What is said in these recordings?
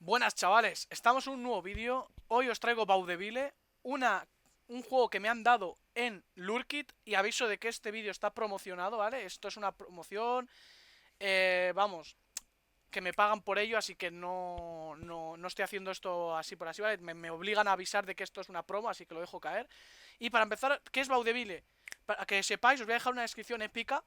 Buenas chavales, estamos en un nuevo vídeo. Hoy os traigo Vaudeville, un juego que me han dado en Lurkit. Y aviso de que este vídeo está promocionado, ¿vale? Esto es una promoción, vamos, que me pagan por ello. Así que no estoy haciendo esto así por así, ¿vale? Me obligan a avisar de que esto es una promo, así que lo dejo caer. Y para empezar, ¿qué es Vaudeville? Para que sepáis, os voy a dejar una descripción épica,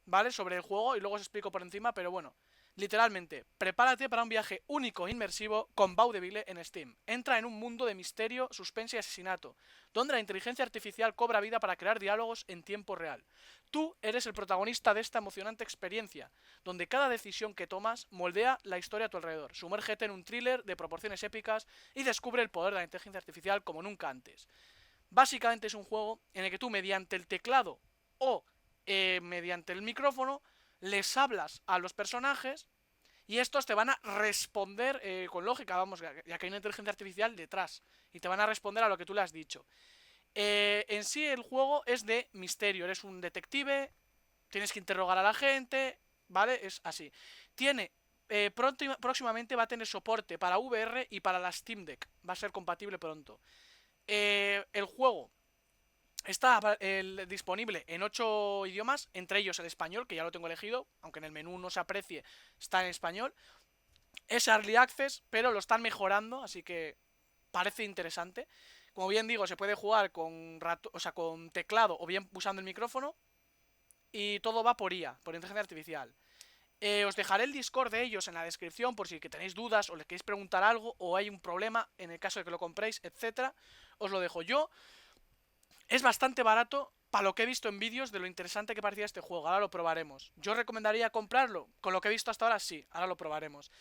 ¿vale? Sobre el juego y luego os explico por encima, pero bueno. Literalmente, prepárate para un viaje único e inmersivo con Vaudeville en Steam. Entra en un mundo de misterio, suspense y asesinato, donde la inteligencia artificial cobra vida para crear diálogos en tiempo real. Tú eres el protagonista de esta emocionante experiencia, donde cada decisión que tomas moldea la historia a tu alrededor. Sumérgete en un thriller de proporciones épicas y descubre el poder de la inteligencia artificial como nunca antes. Básicamente es un juego en el que tú, mediante el teclado o mediante el micrófono, les hablas a los personajes y estos te van a responder con lógica, vamos, ya que hay una inteligencia artificial detrás y te van a responder a lo que tú le has dicho. En sí el juego es de misterio, eres un detective, tienes que interrogar a la gente, ¿vale? Es así. Tiene, próximamente va a tener soporte para VR y para la Steam Deck, va a ser compatible pronto. El juego está disponible en 8 idiomas, entre ellos el español, que ya lo tengo elegido, aunque en el menú no se aprecie, está en español. Es Early Access, pero lo están mejorando, así que parece interesante. Como bien digo, se puede jugar con con teclado o bien usando el micrófono. Y todo va por IA, por inteligencia artificial. Os dejaré el Discord de ellos en la descripción por si tenéis dudas o les queréis preguntar algo o hay un problema en el caso de que lo compréis, etcétera. Os lo dejo yo. Es bastante barato para lo que he visto en vídeos de lo interesante que parecía este juego. Ahora lo probaremos. Yo recomendaría comprarlo. Con lo que he visto hasta ahora, sí. Ahora lo probaremos.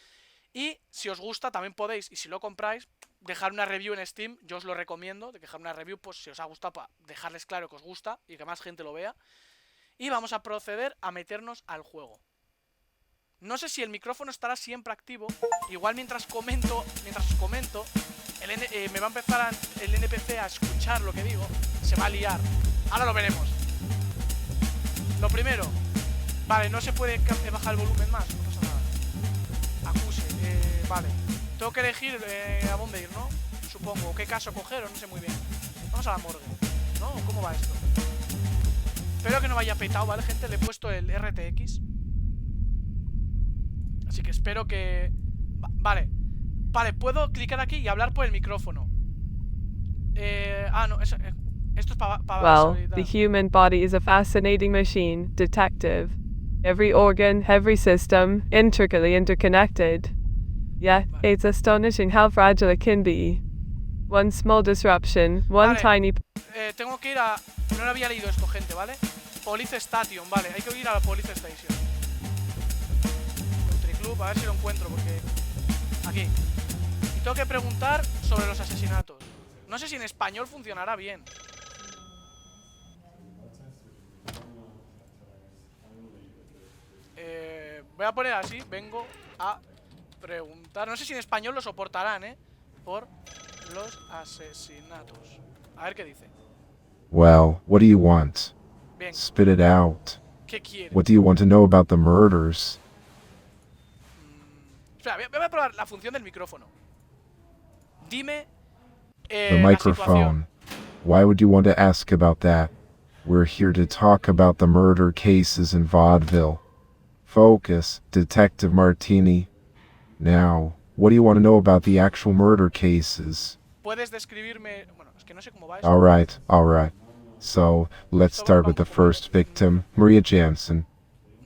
Y si os gusta, también podéis, y si lo compráis, dejar una review en Steam. Yo os lo recomiendo, de dejar una review, pues si os ha gustado, para dejarles claro que os gusta y que más gente lo vea. Y vamos a proceder a meternos al juego. No sé si el micrófono estará siempre activo. Igual mientras os comento, me va a empezar el NPC a escuchar lo que digo. Se va a liar. Ahora lo veremos. Lo primero. Vale, no se puede bajar el volumen más. No pasa nada. Acuse. Vale. Tengo que elegir a dónde ir, ¿no? Supongo. ¿Qué caso coger o no sé muy bien? Vamos a la morgue. ¿No? ¿Cómo va esto? Espero que no vaya petado, ¿vale, gente? Le he puesto el RTX. Así que espero que... Vale. Vale, puedo clicar aquí y hablar por el micrófono. No, esto es para Well, the human body is a fascinating machine, detective. Every organ, every system, intricately interconnected. Yet, it's astonishing how fragile it can be. One small disruption, one tiny... tengo que ir a... No lo había leído esto, gente, ¿vale? Police Station, vale, hay que ir a la Police Station. Country Club, a ver si lo encuentro, porque... Aquí. Y tengo que preguntar sobre los asesinatos. No sé si en español funcionará bien. Voy a poner así, vengo a preguntar. No sé si en español lo soportarán, por los asesinatos. A ver qué dice. Well, what do you want? Bien. Spit it out. ¿Qué quiere? What do you want to know about the murders? Espera, voy a probar la función del micrófono. Dime The microphone. Why would you want to ask about that? We're here to talk about the murder cases in Vaudeville. Focus, Detective Martini. Now, what do you want to know about the actual murder cases? ¿Puedes describirme? Bueno, es que no sé cómo va eso. Alright. So, let's start with the first victim, Maria Jansen.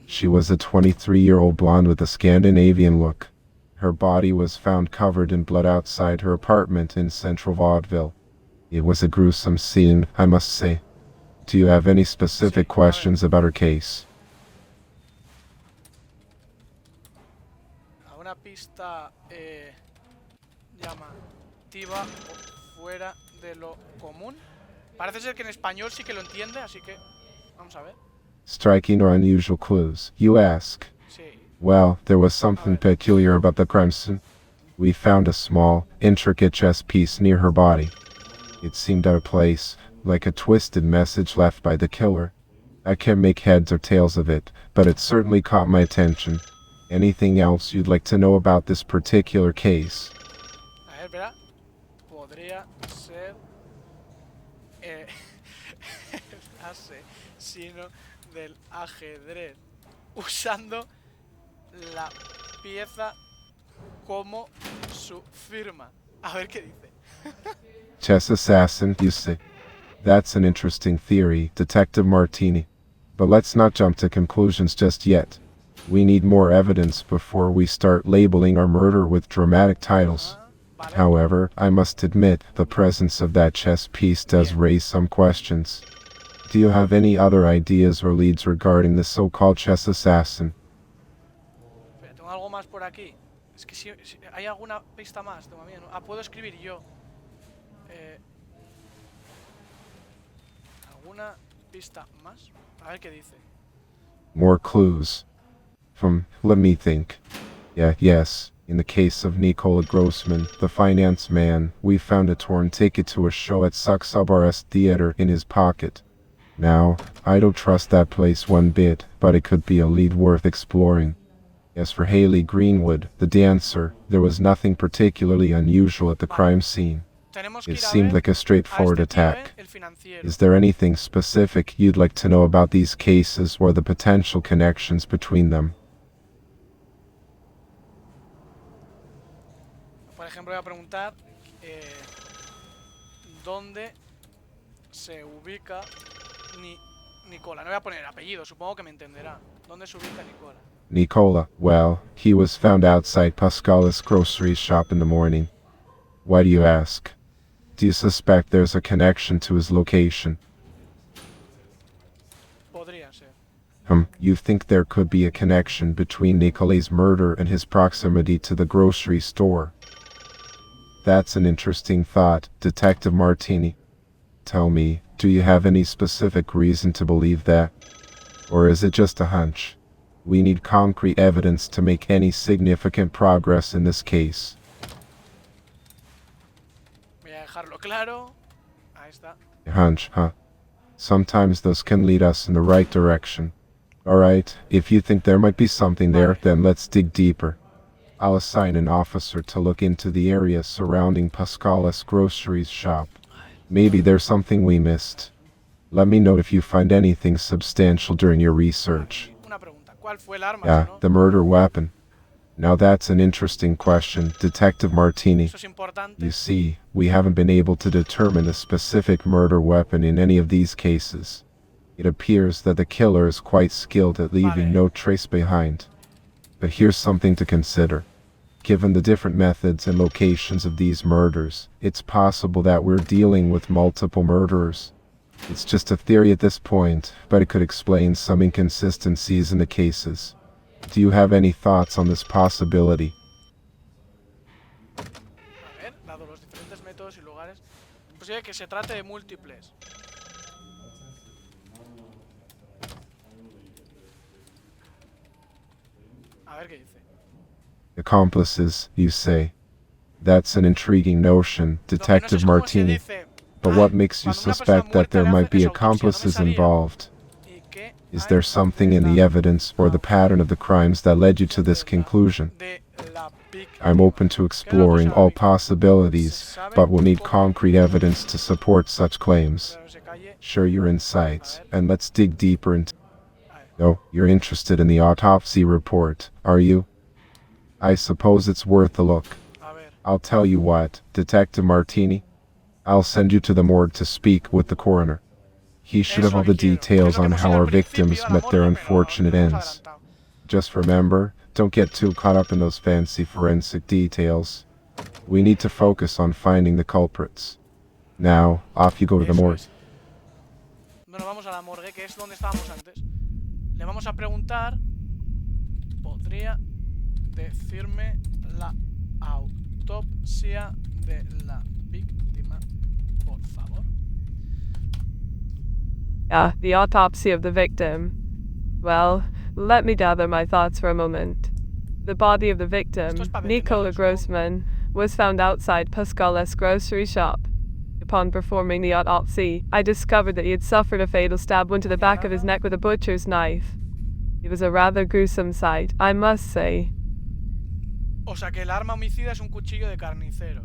She was a 23-year-old blonde with a Scandinavian look. Her body was found covered in blood outside her apartment in central Vaudeville. It was a gruesome scene, I must say. Do you have any specific questions about her case? ¿Alguna pista llamativa o fuera de lo común? Parece ser que en español sí que lo entiende, así que vamos a ver. Striking or unusual clues, you ask? Sí. Well, there was something peculiar about the crime scene. We found a small, intricate chess piece near her body. It seemed out of place, like a twisted message left by the killer. I can't make heads or tails of it, but it certainly caught my attention. Anything else you'd like to know about this particular case? A ver, espera. Podría ser el asesino del ajedrez usando la pieza como su firma. A ver qué dice. Chess assassin, you say? That's an interesting theory, Detective Martini. But let's not jump to conclusions just yet. We need more evidence before we start labeling our murder with dramatic titles. Vale. However, I must admit, the presence of that chess piece does raise some questions. Do you have any other ideas or leads regarding the so-called chess assassin? Espera, tengo algo más por aquí. Es que si hay alguna pista más, todavía no. Ah, puedo escribir yo. ¿Alguna pista más? A ver qué dice. More clues. Let me think. Yes. In the case of Nikola Grossman, the finance man, we found a torn ticket to a show at Suxubares Theater in his pocket. Now, I don't trust that place one bit, but it could be a lead worth exploring. As for Haley Greenwood, the dancer, there was nothing particularly unusual at the crime scene. Tenemos que It ir a seemed ver like a straightforward a este tío, attack. el financiero. Is there anything specific you'd like to know about these cases or the potential connections between them? Por ejemplo, voy a preguntar dónde se ubica Nicola. No voy a poner apellido, supongo que me entenderá. ¿Dónde se ubica Nicola? Nicola, well, he was found outside Pascala's grocery shop in the morning. Why do you ask? Do you suspect there's a connection to his location? Podría ser. You think there could be a connection between Nicola's murder and his proximity to the grocery store? That's an interesting thought, Detective Martini. Tell me, do you have any specific reason to believe that? Or is it just a hunch? We need concrete evidence to make any significant progress in this case. Voy a dejarlo claro. Ahí está. A hunch, huh? Sometimes those can lead us in the right direction. Alright, if you think there might be something there, then let's dig deeper. I'll assign an officer to look into the area surrounding Pascala's groceries shop. Maybe there's something we missed. Let me know if you find anything substantial during your research. Una pregunta. ¿Cuál fue el arma? Yeah, ¿No? the murder weapon. Now that's an interesting question, Detective Martini. Eso es importante. You see, we haven't been able to determine the specific murder weapon in any of these cases. It appears that the killer is quite skilled at leaving no trace behind. But here's something to consider. Given the different methods and locations of these murders, it's possible that we're dealing with multiple murderers. It's just a theory at this point, but it could explain some inconsistencies in the cases. Do you have any thoughts on this possibility? A ver, dado los diferentes métodos y lugares, es posible que se trate de múltiples. A ver qué dice. Accomplices, you say? That's an intriguing notion, Lo que no sé Detective es cómo se Martini. dice, But what makes you cuando una persona suspect that there muerta le might be hace autopsia, no me accomplices salía. involved? ¿Y qué Is hay there something in the evidence or the pattern of the crimes that led you to this conclusion? de la víctima? I'm open to exploring all possibilities, but we'll need concrete evidence to support such claims. Pero se calle. Share your insights, and let's dig deeper into... Oh, you're interested in the autopsy report, are you? I suppose it's worth a look. A ver, I'll tell you what, Detective Martini. I'll send you to the morgue to speak with the coroner. He should have all the details on how our victims met their unfortunate ends. Just remember, don't get too caught up in those fancy forensic details. We need to focus on finding the culprits. Now, off you go to the eso morgue. es. Bueno, vamos a la morgue, que es donde estábamos antes. Le vamos a preguntar. ¿Podría decirme la autopsia de la víctima, por favor? Yeah, the autopsy of the victim. Well, let me gather my thoughts for a moment. The body of the victim, Esto es para Nikola detenernos, ¿no? Grossman, was found outside Pascala's grocery shop. Upon performing the autopsy, I discovered that he had suffered a fatal stab wound to the back of his neck with a butcher's knife. It was a rather gruesome sight, I must say. O sea que el arma homicida es un cuchillo de carnicero.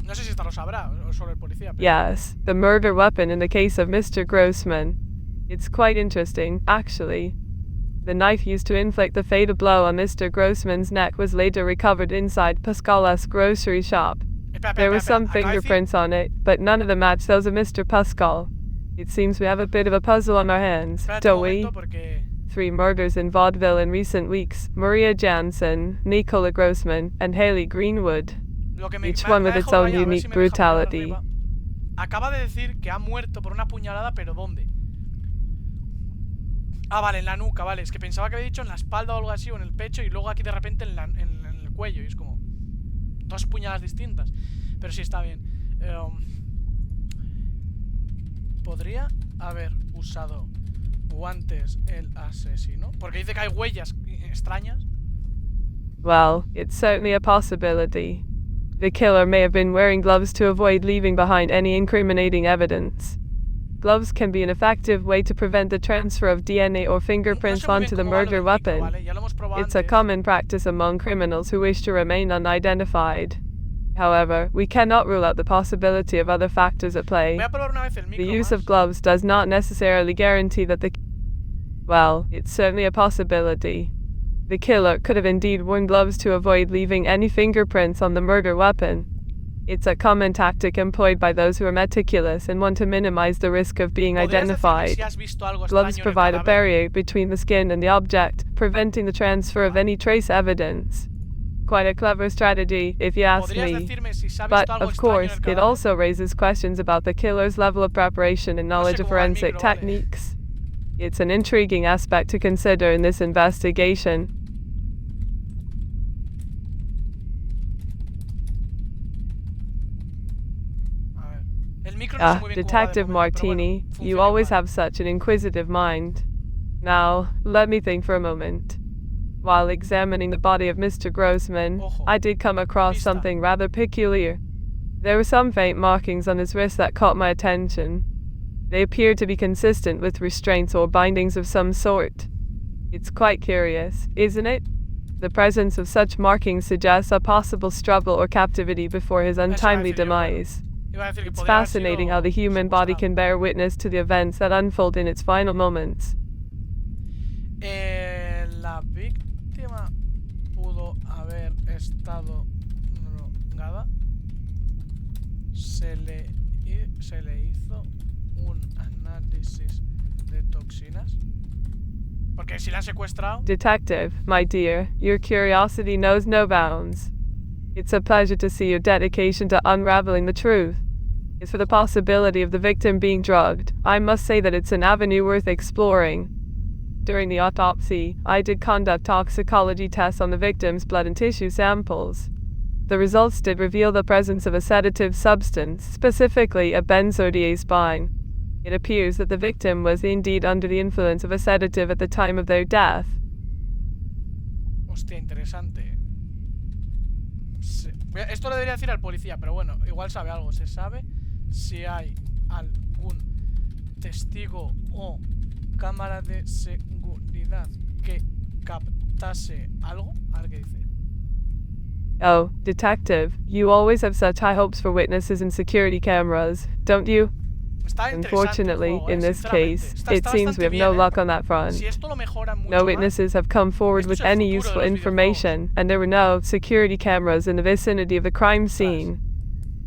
No sé si esta lo sabrá, o solo el policía. Pero... Yes, the murder weapon in the case of Mr. Grossman. It's quite interesting, actually. The knife used to inflict the fatal blow on Mr. Grossman's neck was later recovered inside Pascal's grocery shop. There were some fingerprints on it, but none of them match those of Mr. Pascal. It seems we have a bit of a puzzle on our hands, don't we? 3 murders in Vaudeville in recent weeks, Maria Jansen, Nicola Grossman, and Haley Greenwood. Each one with its own unique brutality. Acaba de decir que ha muerto por una puñalada, pero ¿dónde? Ah, vale, en la nuca, vale. Es que pensaba que había dicho en la espalda o algo así, o en el pecho, y luego aquí de repente en el cuello. Y es como... 2 puñaladas distintas. Pero sí, está bien. ¿Podría haber usado guantes el asesino? Porque dice que hay huellas extrañas. Well, it's certainly a possibility. The killer may have been wearing gloves to avoid leaving behind any incriminating evidence. Gloves can be an effective way to prevent the transfer of DNA or fingerprints onto the murder weapon. It's a common practice among criminals who wish to remain unidentified. However, we cannot rule out the possibility of other factors at play. The use of gloves does not necessarily guarantee that well, it's certainly a possibility. The killer could have indeed worn gloves to avoid leaving any fingerprints on the murder weapon. It's a common tactic employed by those who are meticulous and want to minimize the risk of being identified. Gloves provide a barrier between the skin and the object, preventing the transfer of any trace evidence. Quite a clever strategy, if you ask me. But, of course, it also raises questions about the killer's level of preparation and knowledge of forensic techniques. It's an intriguing aspect to consider in this investigation. Detective Martini, you always have such an inquisitive mind. Now, let me think for a moment. While examining the body of Mr. Grossman, I did come across something rather peculiar. There were some faint markings on his wrist that caught my attention. They appeared to be consistent with restraints or bindings of some sort. It's quite curious, isn't it? The presence of such markings suggests a possible struggle or captivity before his untimely demise. It's fascinating how the human body can bear witness to the events that unfold in its final moments. La víctima pudo haber estado drogada. Se le hizo un análisis de toxinas. Porque si la han secuestrado. Detective, my dear, your curiosity knows no bounds. It's a pleasure to see your dedication to unraveling the truth. As for the possibility of the victim being drugged, I must say that it's an avenue worth exploring. During the autopsy, I did conduct toxicology tests on the victim's blood and tissue samples. The results did reveal the presence of a sedative substance, specifically a benzodiazepine. It appears that the victim was indeed under the influence of a sedative at the time of their death. Hostia, interesante. Esto lo debería decir al policía, pero bueno, igual sabe algo. ¿Se sabe si hay algún testigo o cámara de seguridad que captase algo? A ver qué dice. Oh, detective, you always have such high hopes for witnesses and security cameras, don't you? Unfortunately, in this case, it seems we have no luck on that front. No witnesses have come forward with any useful information, and there were no security cameras in the vicinity of the crime scene.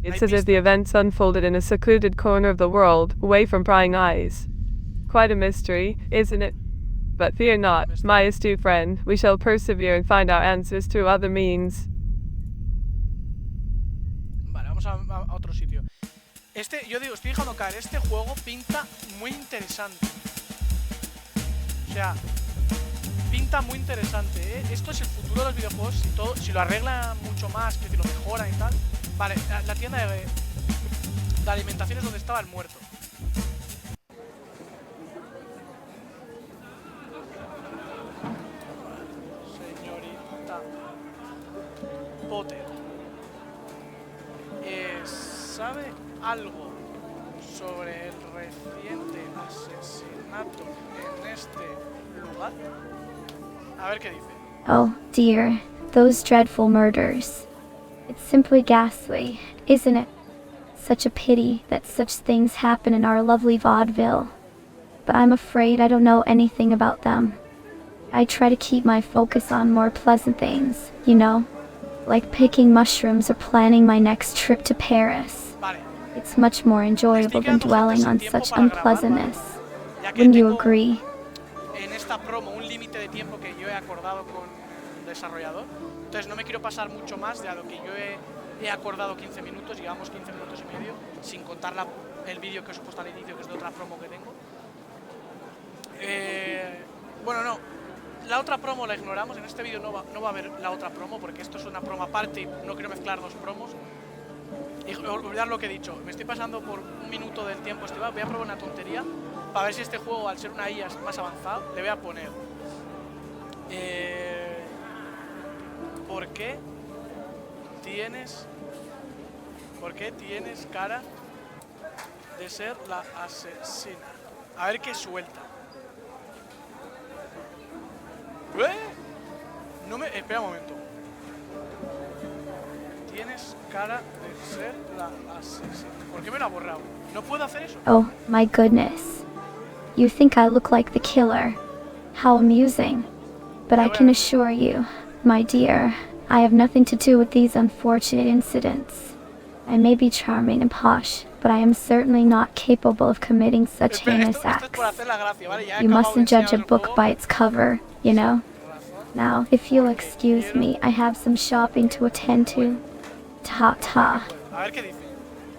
It's as if the events unfolded in a secluded corner of the world, away from prying eyes. Quite a mystery, isn't it? But fear not, my astute friend, we shall persevere and find our answers through other means. Vale, vamos a otro sitio. Yo digo, estoy dejando caer, este juego pinta muy interesante. O sea, pinta muy interesante, ¿eh? Esto es el futuro de los videojuegos, si lo arreglan mucho más, que si lo mejoran y tal. Vale, la tienda de alimentación es donde estaba el muerto. Señorita Potter. ¿Sabe algo sobre el reciente asesinato en este lugar. A ver qué dice. Oh, dear. Those dreadful murders. It's simply ghastly, isn't it? Such a pity that such things happen in our lovely Vaudeville. But I'm afraid I don't know anything about them. I try to keep my focus on more pleasant things, you know? Like picking mushrooms or planning my next trip to Paris. Vale. It's much more enjoyable than dwelling on such unpleasantness. Wouldn't you agree? En esta promo un límite de tiempo que yo he acordado con el desarrollador. Entonces no me quiero pasar mucho más de a lo que yo he acordado 15 minutos. Llevamos 15 minutos y medio, sin contar el vídeo que os he puesto al inicio, que es de otra promo que tengo. Bueno, no. La otra promo la ignoramos. En este vídeo no va a haber la otra promo, porque esto es una promo aparte y no quiero mezclar dos promos. Y olvidar lo que he dicho. Me estoy pasando por un minuto del tiempo estival. Voy a probar una tontería para ver si este juego, al ser una IA más avanzado, le voy a poner ¿por qué tienes cara de ser la asesina? A ver qué suelta. No me... Espera un momento. Tienes cara de ser la asesina. ¿Por qué me lo ha borrado? ¿No puedo hacer eso? Oh, my goodness. You think I look like the killer. How amusing. But I can assure you, my dear, I have nothing to do with these unfortunate incidents. I may be charming and posh, but I am certainly not capable of committing such heinous acts. You mustn't judge a book by its cover, you know? Now, if you'll excuse me, I have some shopping to attend to. Ta-ta.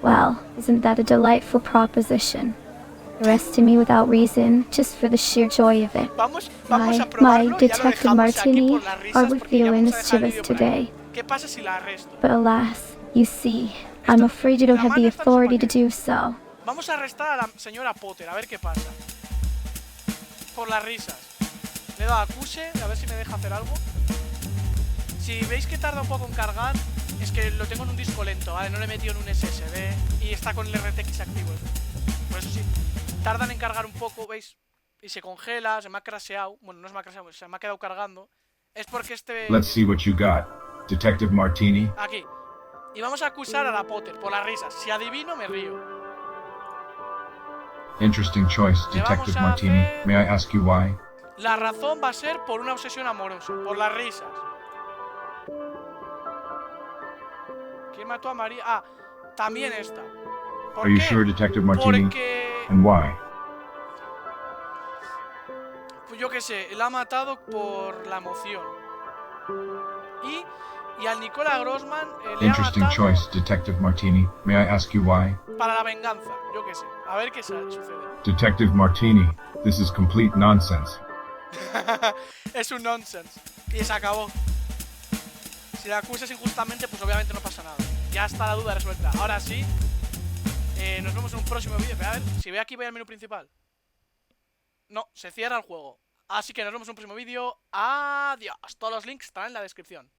Well, isn't that a delightful proposition? Arresting me without reason, just for the sheer joy of it. My Detective Martini are with you in mischievous today. But alas, you see, I'm afraid you don't have the authority to do so. Vamos a arrestar a la señora Potter, a ver qué pasa. Por las risas. Le he dado acuse, a ver si me deja hacer algo. Si veis que tarda un poco en cargar, es que lo tengo en un disco lento, ¿vale? No lo he metido en un SSD y está con el RTX activo. Por eso sí, tardan en cargar un poco, ¿veis? Y se congela, se me ha crasheado. Bueno, no se me ha crasheado, se me ha quedado cargando. Es porque este... Let's see what you got, Detective Martini. Aquí. Y vamos a acusar a la Potter por las risas. Si adivino, me río. Interesting choice, Detective Martini. May I ask you why? La razón va a ser por una obsesión amorosa, por las risas. ¿Quién mató a María? Ah, también esta. ¿Por Are you qué? sure, Detective Martini? Porque... And why? Pues yo qué sé, la ha matado por la emoción. Y al Nicola Grossman le ha Interesting matado choice, Detective Martini. May I ask you why? para la venganza, yo qué sé. A ver qué sucede. Detective Martini, this is complete nonsense. Es un nonsense. Y se acabó. Si la acusas injustamente, pues obviamente no pasa nada. Ya está la duda resuelta. Ahora sí, nos vemos en un próximo vídeo. Pero a ver, si ve aquí voy al menú principal. No, se cierra el juego. Así que nos vemos en un próximo vídeo. Adiós. Todos los links están en la descripción.